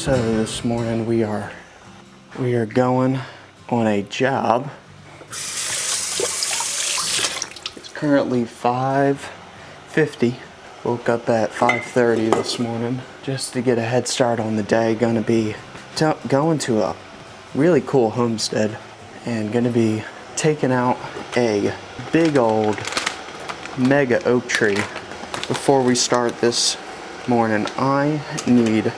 So this morning we are going on a job. It's currently 5:50. Woke up at 5:30 this morning just to get a head start on the day. Gonna be going to a really cool homestead and gonna be taking out a big old mega oak tree. Before we start this morning, I need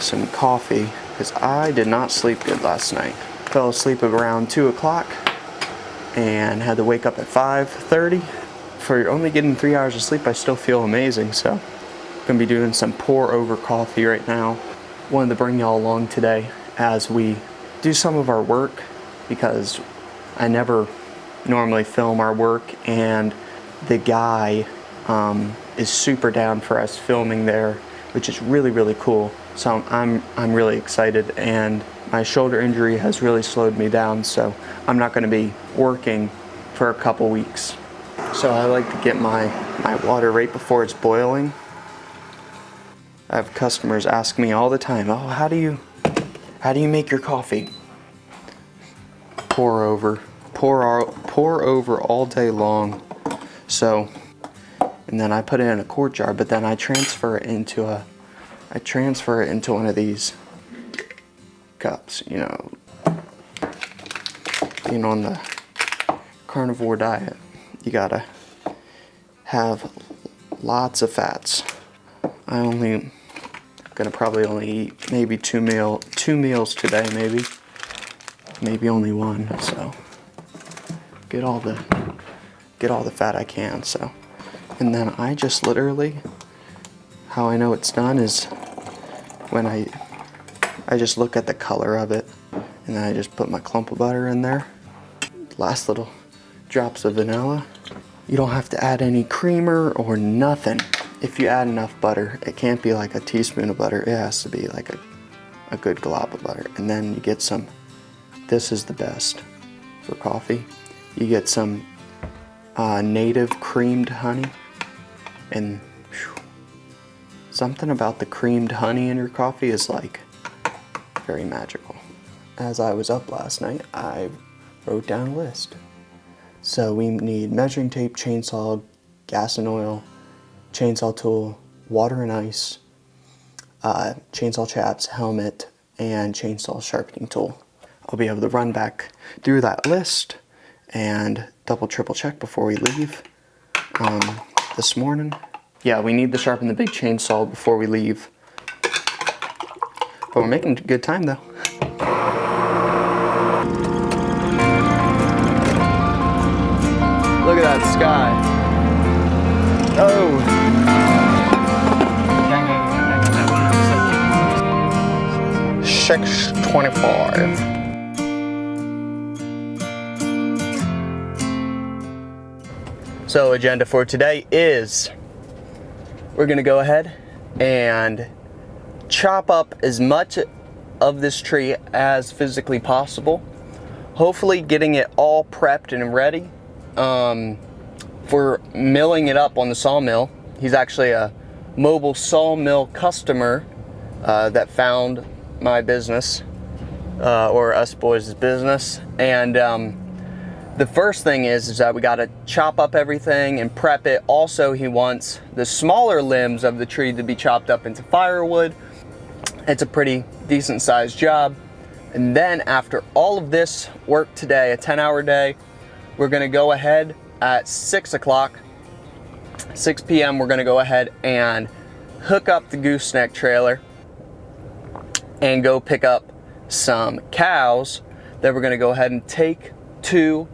some coffee because I did not sleep good last night. Fell asleep around 2 o'clock and had to wake up at 5:30. For only getting 3 hours of sleep, I still feel amazing. So I'm gonna be doing some pour over coffee right now. Wanted to bring y'all along today as we do some of our work because I never normally film our work, and the guy is super down for us filming there, which is really cool. So I'm really excited, and my shoulder injury has really slowed me down, so I'm not going to be working for a couple weeks. So I like to get my water right before it's boiling. I have customers ask me all the time, "Oh, how do you make your coffee?" Pour over all day long. So, and then I put it in a quart jar, but then I transfer it into one of these cups. You know, being on the carnivore diet, you gotta have lots of fats. I'm gonna probably only eat maybe two meals today, maybe only one. So get all the fat I can. So, and then I just literally, how I know it's done is when I just look at the color of it, and then I just put my clump of butter in there. Last little drops of vanilla. You don't have to add any creamer or nothing. If you add enough butter, it can't be like a teaspoon of butter. It has to be like a good glob of butter. And then you get some, this is the best for coffee. You get some native creamed honey, and something about the creamed honey in your coffee is like very magical. As I was up last night, I wrote down a list. So we need measuring tape, chainsaw, gas and oil, chainsaw tool, water and ice, chainsaw chaps, helmet, and chainsaw sharpening tool. I'll be able to run back through that list and double triple check before we leave this morning. Yeah, we need to sharpen the big chainsaw before we leave. But we're making good time though. Look at that sky. Oh. 6:25. So agenda for today is we're gonna go ahead and chop up as much of this tree as physically possible. Hopefully getting it all prepped and ready for milling it up on the sawmill. He's actually a mobile sawmill customer that found my business, or us boys' business. And the first thing is that we gotta chop up everything and prep it. Also, he wants the smaller limbs of the tree to be chopped up into firewood. It's a pretty decent sized job. And then after all of this work today, a 10-hour day, we're gonna go ahead at 6 p.m. We're gonna go ahead and hook up the gooseneck trailer and go pick up some cows that we're gonna go ahead and take to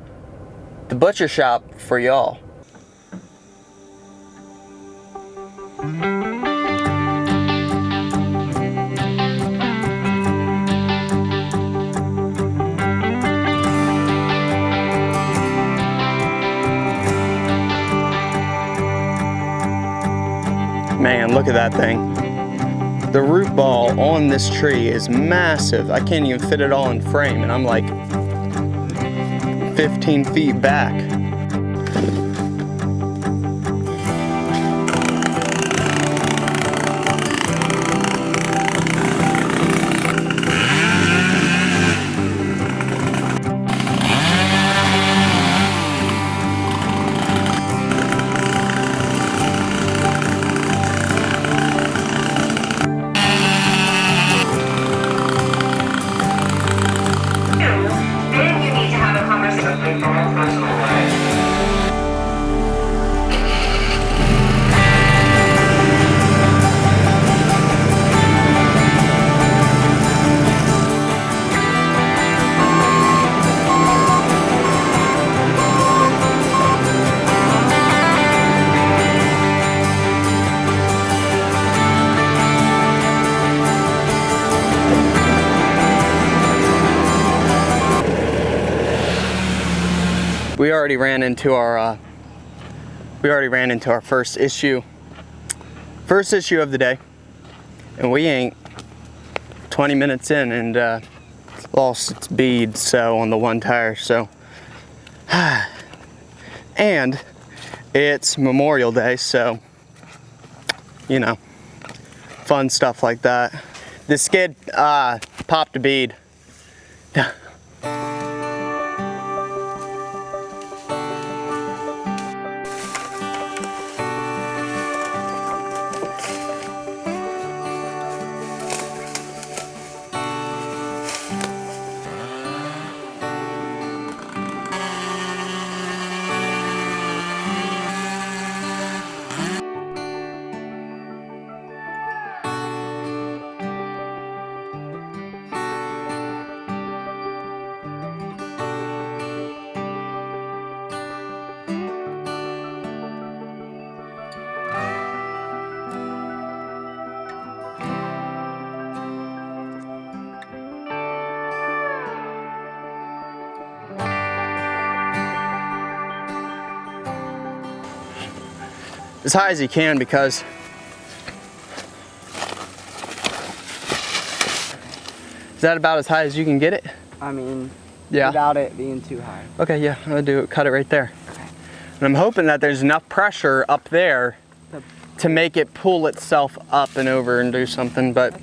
the butcher shop for y'all. Man, look at that thing. The root ball on this tree is massive. I can't even fit it all in frame, and I'm like 15 feet back. already ran into our first issue of the day, and we ain't 20 minutes in and lost its bead on the one tire. So and it's Memorial Day, so you know, fun stuff like that. The skid popped a bead. As high as you can, because is that about as high as you can get it? I mean, yeah. Without it being too high. Okay, yeah, I'll do it. Cut it right there. Okay. And I'm hoping that there's enough pressure up there to make it pull itself up and over and do something, but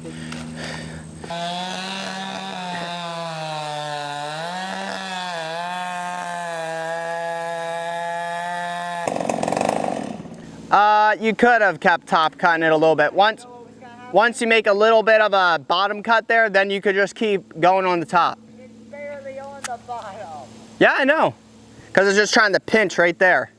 you could have kept top cutting it a little bit. Once you make a little bit of a bottom cut there, then you could just keep going on the top. It's barely on the bottom. Yeah, I know. Because it's just trying to pinch right there.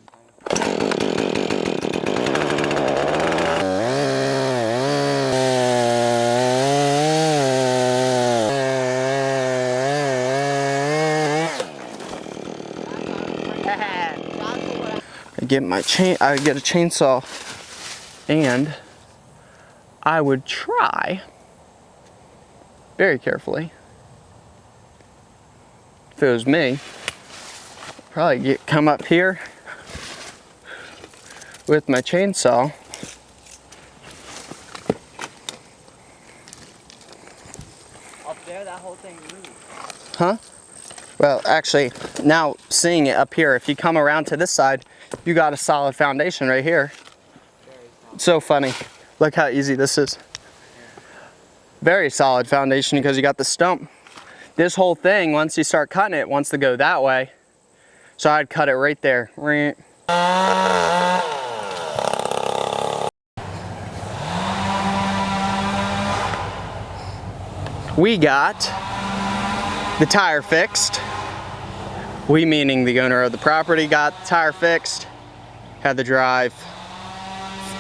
I get a chainsaw, and I would try very carefully, if it was me, probably come up here with my chainsaw up there, that whole thing moves. Huh? Well, actually, now seeing it up here, if you come around to this side, you got a solid foundation right here. It's so funny. Look how easy this is. Very solid foundation because you got the stump. This whole thing, once you start cutting it, wants to go that way. So I'd cut it right there. We got the tire fixed. We, meaning the owner of the property, got the tire fixed. Had to drive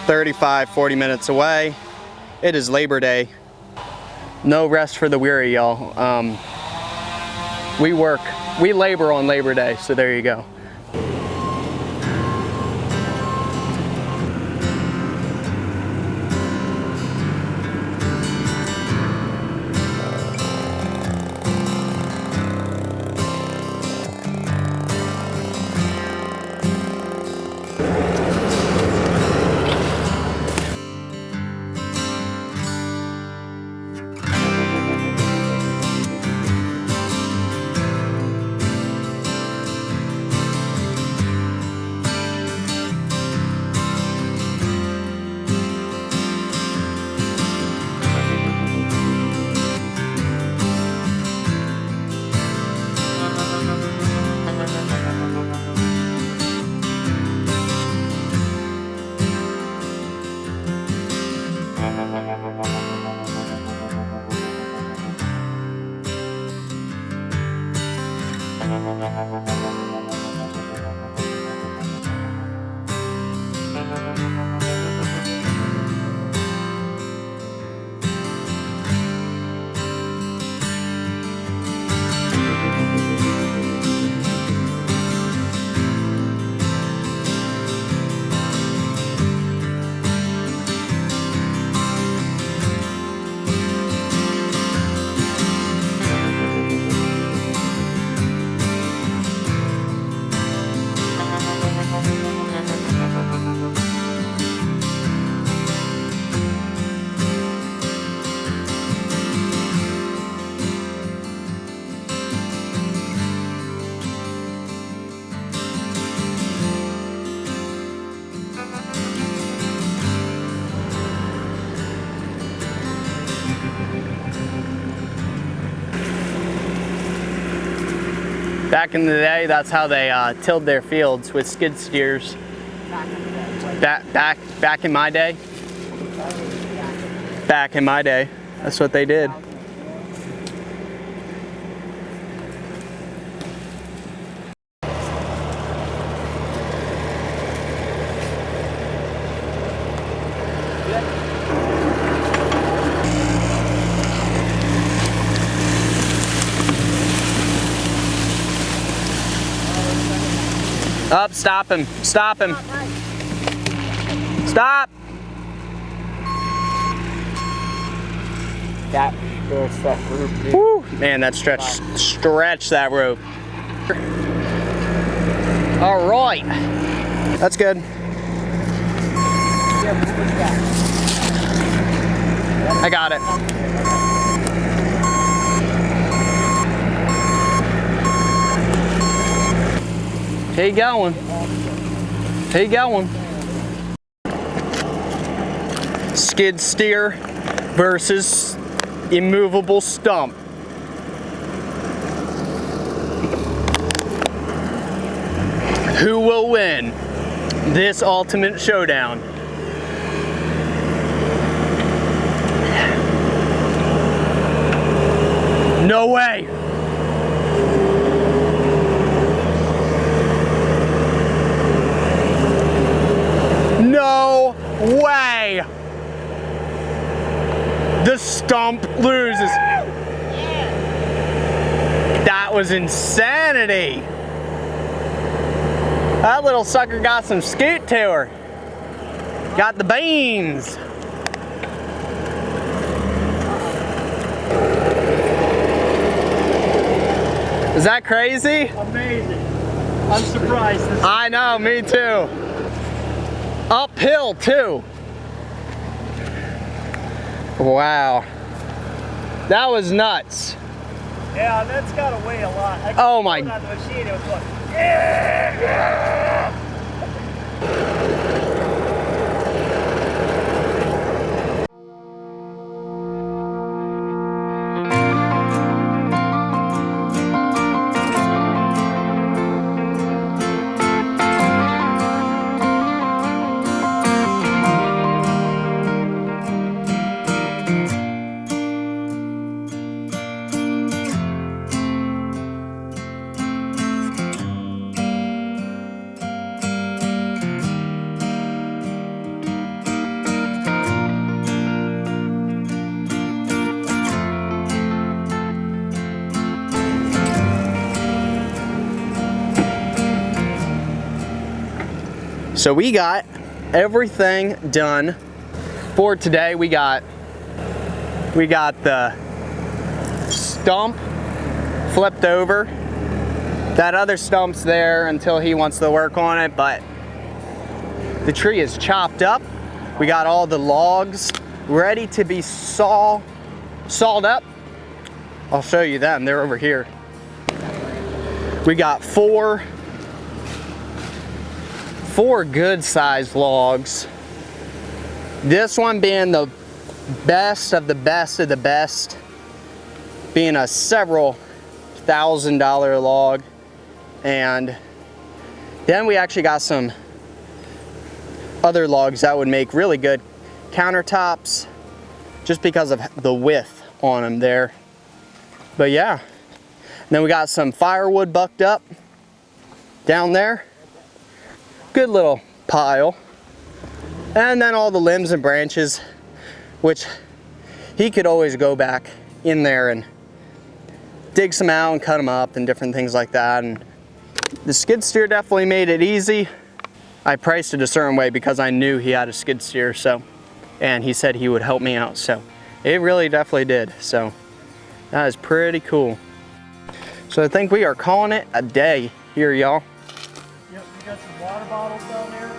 35-40 minutes away. It is Labor Day. No rest for the weary, y'all. We labor on Labor Day, so there you go. Back in the day, that's how they tilled their fields, with skid steers. Back in my day. Back in my day, that's what they did. Up, stop him, stop him. Stop! That rope, dude. Woo, man, that stretch that rope. All right, that's good. I got it. Keep going. Keep going. Skid steer versus immovable stump. Who will win this ultimate showdown? No way! No way! The stump loses. That was insanity. That little sucker got some scoot to her. Got the beans. Is that crazy? Amazing. I'm surprised. I know, me too. Uphill too. Wow. That was nuts. Yeah, that's gotta weigh a lot. Oh my. On the machine, it was like, So we got everything done for today. We got the stump flipped over. That other stump's there until he wants to work on it, but the tree is chopped up. We got all the logs ready to be sawed up. I'll show you them, they're over here. We got four good sized logs. This one being the best of the best of the best, being a several $1,000 log. And then we actually got some other logs that would make really good countertops just because of the width on them there. But yeah, and then we got some firewood bucked up down there. Good little pile. And then all the limbs and branches, which he could always go back in there and dig some out and cut them up and different things like that. And the skid steer definitely made it easy. I priced it a certain way because I knew he had a skid steer, so, and he said he would help me out, so it really definitely did. So that is pretty cool. So I think we are calling it a day here, y'all. yep, we got some water bottles down there.